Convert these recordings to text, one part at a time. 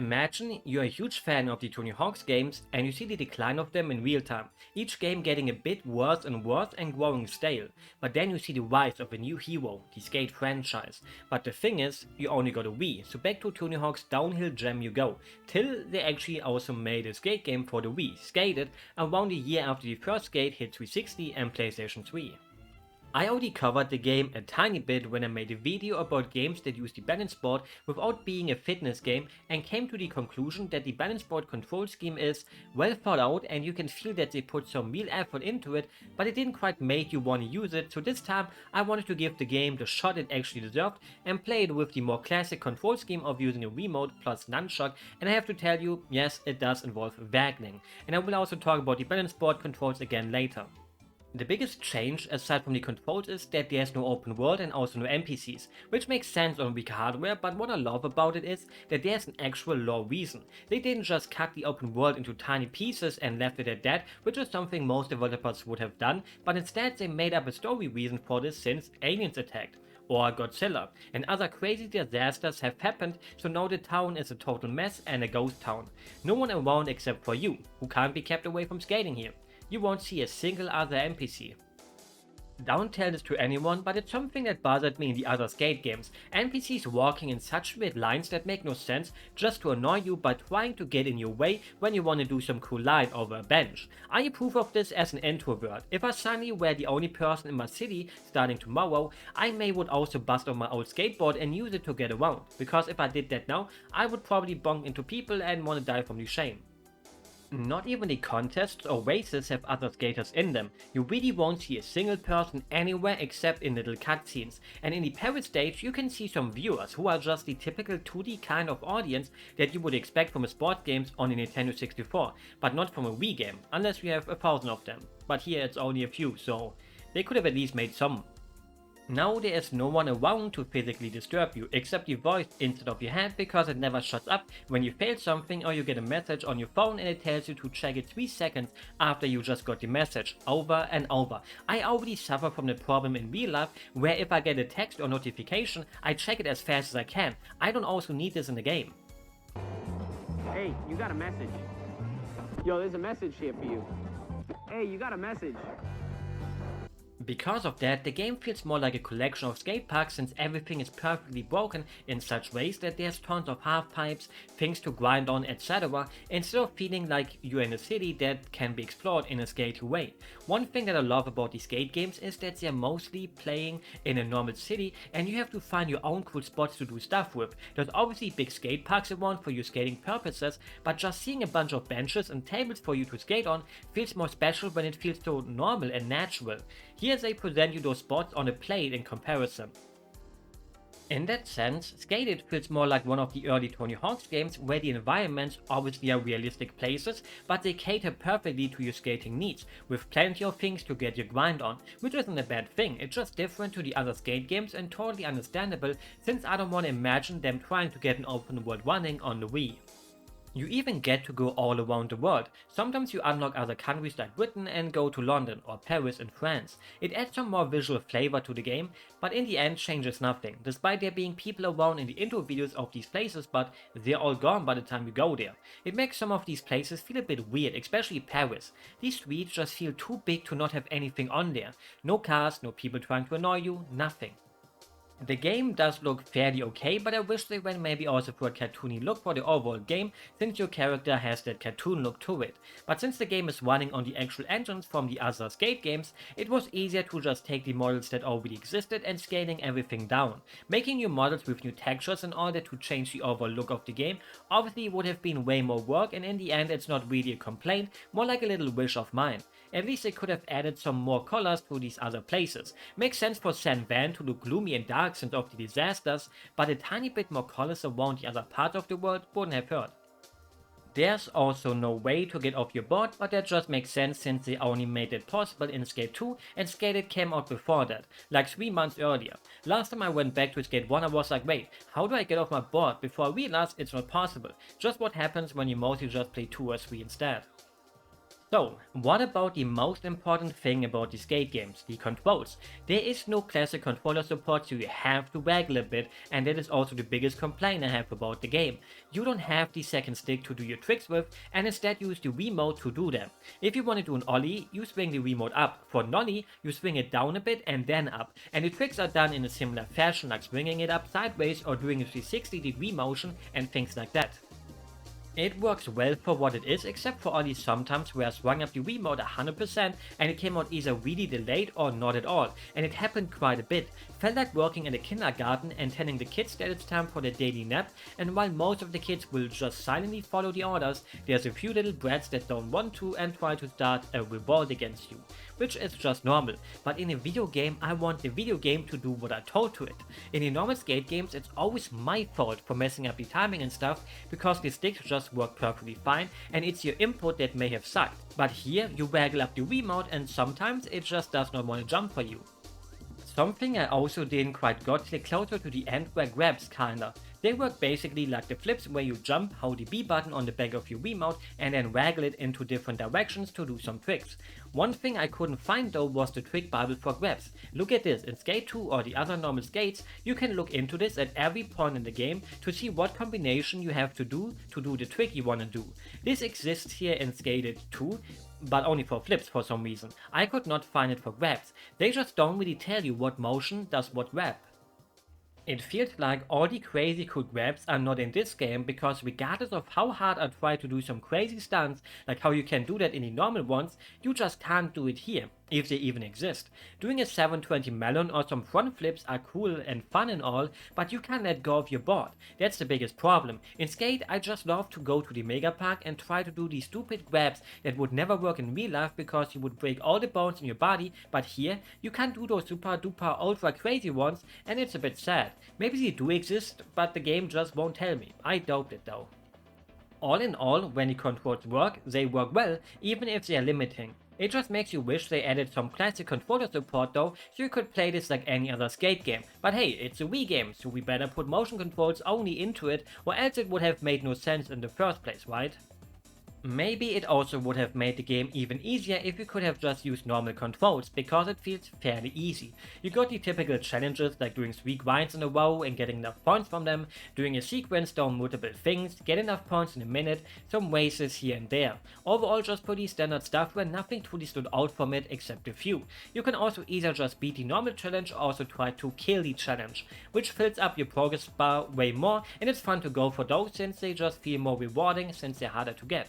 Imagine you're a huge fan of the Tony Hawk's games and you see the decline of them in real time, each game getting a bit worse and growing stale. But then you see the rise of a new hero, the Skate franchise. But the thing is, you only got a Wii, so back to Tony Hawk's downhill jam you go, till they actually also made a Skate game for the Wii, Skated, around a year after the first Skate hit 360 and PlayStation 3. I already covered the game a tiny bit when I made a video about games that use the balance board without being a fitness game, and came to the conclusion that the balance board control scheme is well thought out and you can feel that they put some real effort into it, but it didn't quite make you want to use it, so this time I wanted to give the game the shot it actually deserved and play it with the more classic control scheme of using a remote plus nunchuck, and I have to tell you, yes, it does involve waggling, and I will also talk about the balance board controls again later. The biggest change, aside from the controls, is that there's no open world and also no NPCs, which makes sense on weaker hardware, but what I love about it is that there's an actual lore reason. They didn't just cut the open world into tiny pieces and left it at that, which is something most developers would have done, but instead they made up a story reason for this since aliens attacked, or Godzilla, and other crazy disasters have happened, so now the town is a total mess and a ghost town. No one around except for you, who can't be kept away from skating here. You won't see a single other NPC. Don't tell this to anyone, but it's something that bothered me in the other Skate games. NPCs walking in such weird lines that make no sense just to annoy you by trying to get in your way when you want to do some cool line over a bench. I approve of this as an introvert. If I suddenly were the only person in my city starting tomorrow, I would also bust on my old skateboard and use it to get around, because if I did that now, I would probably bonk into people and want to die from the shame. Not even the contests or races have other skaters in them. You really won't see a single person anywhere except in little cutscenes, and in the Paris stage you can see some viewers who are just the typical 2D kind of audience that you would expect from a sports games on a Nintendo 64, but not from a Wii game, unless we have 1,000 of them. But here it's only a few, so they could have at least made some. Now there is no one around to physically disturb you, except your voice instead of your head, because it never shuts up when you fail something or you get a message on your phone and it tells you to check it 3 seconds after you just got the message, over and over. I already suffer from the problem in real life, where if I get a text or notification, I check it as fast as I can. I don't also need this in the game. Hey, you got a message. Yo, there's a message here for you. Hey, you got a message. Because of that, the game feels more like a collection of skate parks, since everything is perfectly broken in such ways that there's tons of half pipes, things to grind on, etc., instead of feeling like you're in a city that can be explored in a skatey way. One thing that I love about these skate games is that they're mostly playing in a normal city and you have to find your own cool spots to do stuff with. There's obviously big skate parks around for your skating purposes, but just seeing a bunch of benches and tables for you to skate on feels more special when it feels so normal and natural. Here they present you those spots on a plate in comparison. In that sense, Skated feels more like one of the early Tony Hawk's games, where the environments obviously are realistic places, but they cater perfectly to your skating needs, with plenty of things to get your grind on, which isn't a bad thing. It's just different to the other skate games and totally understandable, since I don't want to imagine them trying to get an open world running on the Wii. You even get to go all around the world. Sometimes you unlock other countries like Britain and go to London or Paris in France. It adds some more visual flavor to the game, but in the end changes nothing, despite there being people around in the intro videos of these places, but they're all gone by the time you go there. It makes some of these places feel a bit weird, especially Paris. These streets just feel too big to not have anything on there. No cars, no people trying to annoy you, nothing. The game does look fairly okay, but I wish they went maybe also for a cartoony look for the overall game, since your character has that cartoon look to it. But since the game is running on the actual engines from the other skate games, it was easier to just take the models that already existed and scaling everything down. Making new models with new textures and all that to change the overall look of the game obviously would have been way more work, and in the end it's not really a complaint, more like a little wish of mine. At least they could have added some more colors to these other places. Makes sense for San Van to look gloomy and dark since of the disasters, but a tiny bit more colors around the other parts of the world wouldn't have hurt. There's also no way to get off your board, but that just makes sense since they only made it possible in Skate 2 and Skated came out before that, like 3 months earlier. Last time I went back to Skate 1 I was like, wait, how do I get off my board, before I realized it's not possible. Just what happens when you mostly just play 2 or 3 instead. So, what about the most important thing about the skate games, the controls? There is no classic controller support, so you have to waggle a bit, and that is also the biggest complaint I have about the game. You don't have the second stick to do your tricks with, and instead use the Wiimote to do them. If you want to do an ollie, you swing the Wiimote up. For nollie, you swing it down a bit and then up, and the tricks are done in a similar fashion, like swinging it up sideways or doing a 360-degree motion and things like that. It works well for what it is, except for only sometimes where I swung up the Wiimote 100% and it came out either really delayed or not at all, and it happened quite a bit. Felt like working in a kindergarten and telling the kids that it's time for their daily nap, and while most of the kids will just silently follow the orders, there's a few little brats that don't want to and try to start a revolt against you, which is just normal. But in a video game, I want the video game to do what I told to it. In the normal skate games, it's always my fault for messing up the timing and stuff, because the sticks just work perfectly fine and it's your input that may have sucked. But here, you waggle up the Wiimote and sometimes it just does not want to jump for you. Something I also didn't quite got till closer to the end were grabs kinda. They work basically like the flips where you jump, hold the B button on the back of your Wiimote and then waggle it into different directions to do some tricks. One thing I couldn't find though was the trick bible for grabs. Look at this, in Skate 2 or the other normal skates, you can look into this at every point in the game to see what combination you have to do the trick you wanna do. This exists here in Skate 2, but only for flips for some reason. I could not find it for grabs. They just don't really tell you what motion does what grab. It feels like all the crazy cool grabs are not in this game because regardless of how hard I try to do some crazy stunts, like how you can do that in the normal ones, you just can't do it here, if they even exist. Doing a 720 melon or some front flips are cool and fun and all, but you can't let go of your board. That's the biggest problem. In Skate, I just love to go to the Mega Park and try to do these stupid grabs that would never work in real life because you would break all the bones in your body, but here, you can't do those super duper ultra crazy ones, and it's a bit sad. Maybe they do exist, but the game just won't tell me. I doubt it though. All in all, when the controls work, they work well, even if they are limiting. It just makes you wish they added some classic controller support though, so you could play this like any other skate game. But hey, it's a Wii game, so we better put motion controls only into it, or else it would have made no sense in the first place, right? Maybe it also would have made the game even easier if you could have just used normal controls, because it feels fairly easy. You got the typical challenges like doing 3 grinds in a row and getting enough points from them, doing a sequence down multiple things, get enough points in a minute, some races here and there. Overall just pretty standard stuff where nothing truly stood out from it except a few. You can also either just beat the normal challenge or also try to kill the challenge, which fills up your progress bar way more, and it's fun to go for those since they just feel more rewarding since they're harder to get.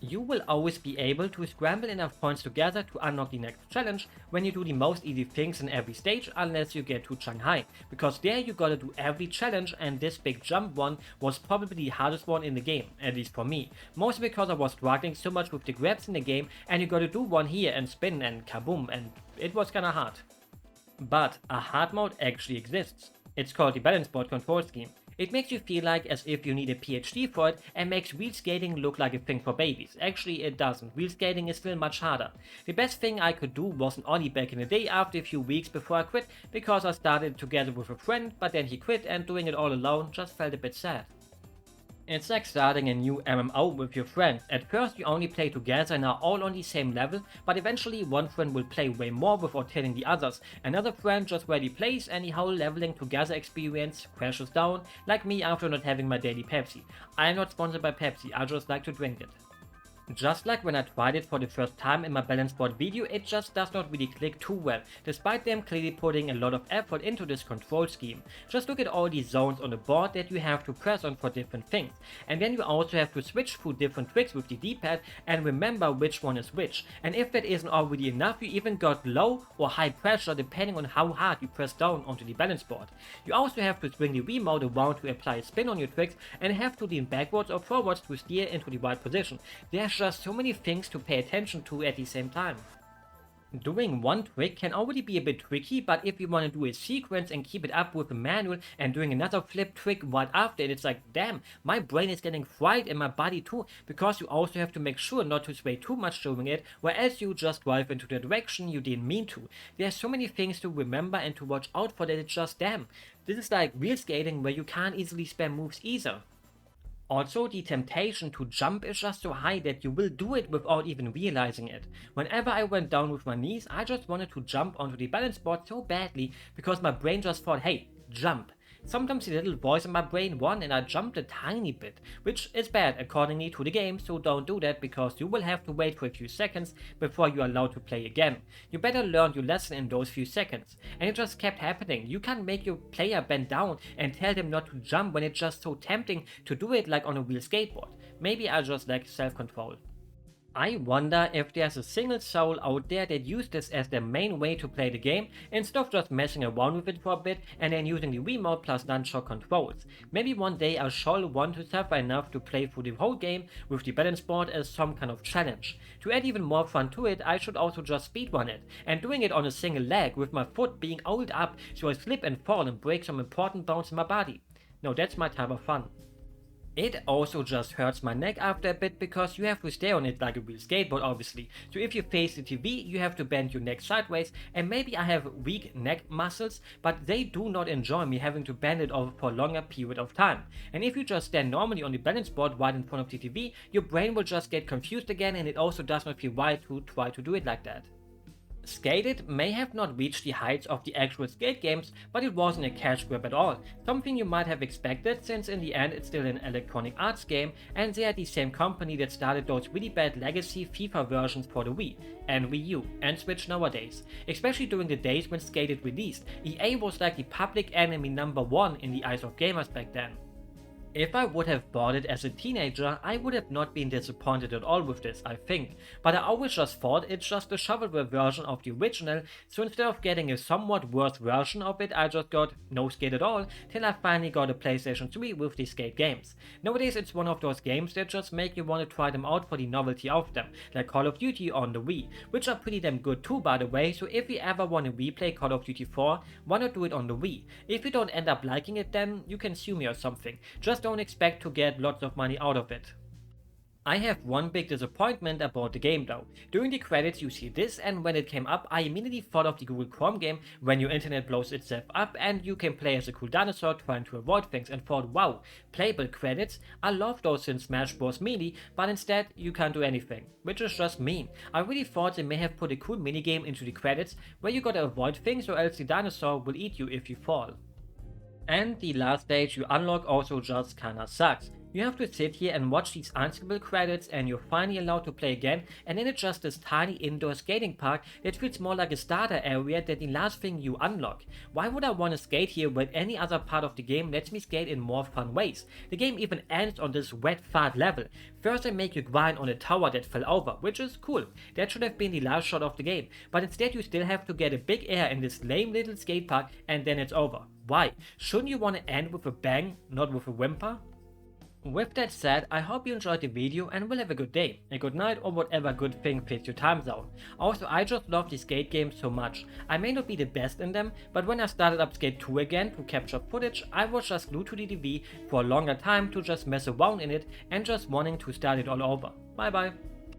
You will always be able to scramble enough points together to unlock the next challenge when you do the most easy things in every stage, unless you get to Shanghai, because there you gotta do every challenge, and this big jump one was probably the hardest one in the game, at least for me. Mostly because I was struggling so much with the grabs in the game, and you gotta do one here and spin and kaboom, and it was kinda hard. But a hard mode actually exists. It's called the balance board control scheme. It makes you feel like as if you need a PhD for it and makes wheel skating look like a thing for babies. Actually it doesn't, wheel skating is still much harder. The best thing I could do was an ollie back in the day after a few weeks before I quit, because I started together with a friend but then he quit and doing it all alone just felt a bit sad. It's like starting a new MMO with your friends. At first you only play together and are all on the same level, but eventually one friend will play way more without telling the others. Another friend just rarely plays and the whole leveling together experience crashes down, like me after not having my daily Pepsi. I am not sponsored by Pepsi, I just like to drink it. Just like when I tried it for the first time in my balance board video, it just does not really click too well, despite them clearly putting a lot of effort into this control scheme. Just look at all these zones on the board that you have to press on for different things, and then you also have to switch through different tricks with the D-pad and remember which one is which, and if that isn't already enough, you even got low or high pressure depending on how hard you press down onto the balance board. You also have to swing the Wiimote around to apply a spin on your tricks and have to lean backwards or forwards to steer into the right position. There's just so many things to pay attention to at the same time. Doing one trick can already be a bit tricky, but if you want to do a sequence and keep it up with a manual and doing another flip trick right after it, it's like, damn, my brain is getting fried and my body too, because you also have to make sure not to sway too much during it, or else you just drive into the direction you didn't mean to. There's so many things to remember and to watch out for that it's just damn. This is like real skating where you can't easily spam moves either. Also, the temptation to jump is just so high that you will do it without even realizing it. Whenever I went down with my knees, I just wanted to jump onto the balance board so badly because my brain just thought, hey, jump. Sometimes the little voice in my brain won and I jumped a tiny bit, which is bad accordingly to the game, so don't do that because you will have to wait for a few seconds before you are allowed to play again. You better learn your lesson in those few seconds. And it just kept happening. You can't make your player bend down and tell them not to jump when it's just so tempting to do it like on a real skateboard. Maybe I just lack self-control. I wonder if there's a single soul out there that used this as their main way to play the game instead of just messing around with it for a bit and then using the remote plus nunchuck controls. Maybe one day I shall want to suffer enough to play through the whole game with the balance board as some kind of challenge. To add even more fun to it, I should also just speedrun it, and doing it on a single leg with my foot being oiled up so I slip and fall and break some important bones in my body. No, that's my type of fun. It also just hurts my neck after a bit because you have to stay on it like a real skateboard obviously. So if you face the TV, you have to bend your neck sideways, and maybe I have weak neck muscles, but they do not enjoy me having to bend it over for a longer period of time. And if you just stand normally on the balance board right in front of the TV, your brain will just get confused again, and it also does not feel right to try to do it like that. Skated may have not reached the heights of the actual skate games, but it wasn't a cash grab at all, something you might have expected since in the end it's still an Electronic Arts game and they are the same company that started those really bad legacy FIFA versions for the Wii and Wii U and Switch nowadays. Especially during the days when Skated released, EA was like the public enemy #1 in the eyes of gamers back then. If I would have bought it as a teenager, I would have not been disappointed at all with this, I think, but I always just thought it's just a shovelware version of the original, so instead of getting a somewhat worse version of it, I just got no Skate at all, till I finally got a PlayStation 3 with the Skate games. Nowadays it's one of those games that just make you want to try them out for the novelty of them, like Call of Duty on the Wii, which are pretty damn good too by the way, so if you ever want to replay Call of Duty 4, why not do it on the Wii? If you don't end up liking it then, you can sue me or something, just don't expect to get lots of money out of it. I have one big disappointment about the game though. During the credits you see this, and when it came up I immediately thought of the Google Chrome game when your internet blows itself up and you can play as a cool dinosaur trying to avoid things, and thought wow, playable credits, I love those in Smash Bros Melee, but instead you can't do anything, which is just mean. I really thought they may have put a cool minigame into the credits where you gotta avoid things or else the dinosaur will eat you if you fall. And the last stage you unlock also just kinda sucks. You have to sit here and watch these unskippable credits and you're finally allowed to play again, and then it's just this tiny indoor skating park that feels more like a starter area than the last thing you unlock. Why would I want to skate here when any other part of the game lets me skate in more fun ways? The game even ends on this wet fart level. First they make you grind on a tower that fell over, which is cool. That should have been the last shot of the game, but instead you still have to get a big air in this lame little skate park and then it's over. Why? Shouldn't you want to end with a bang, not with a whimper? With that said, I hope you enjoyed the video and will have a good day, a good night, or whatever good thing fits your time zone. Also, I just love the skate games so much. I may not be the best in them, but when I started up Skate 2 again to capture footage, I was just glued to the TV for a longer time to just mess around in it and just wanting to start it all over. Bye bye.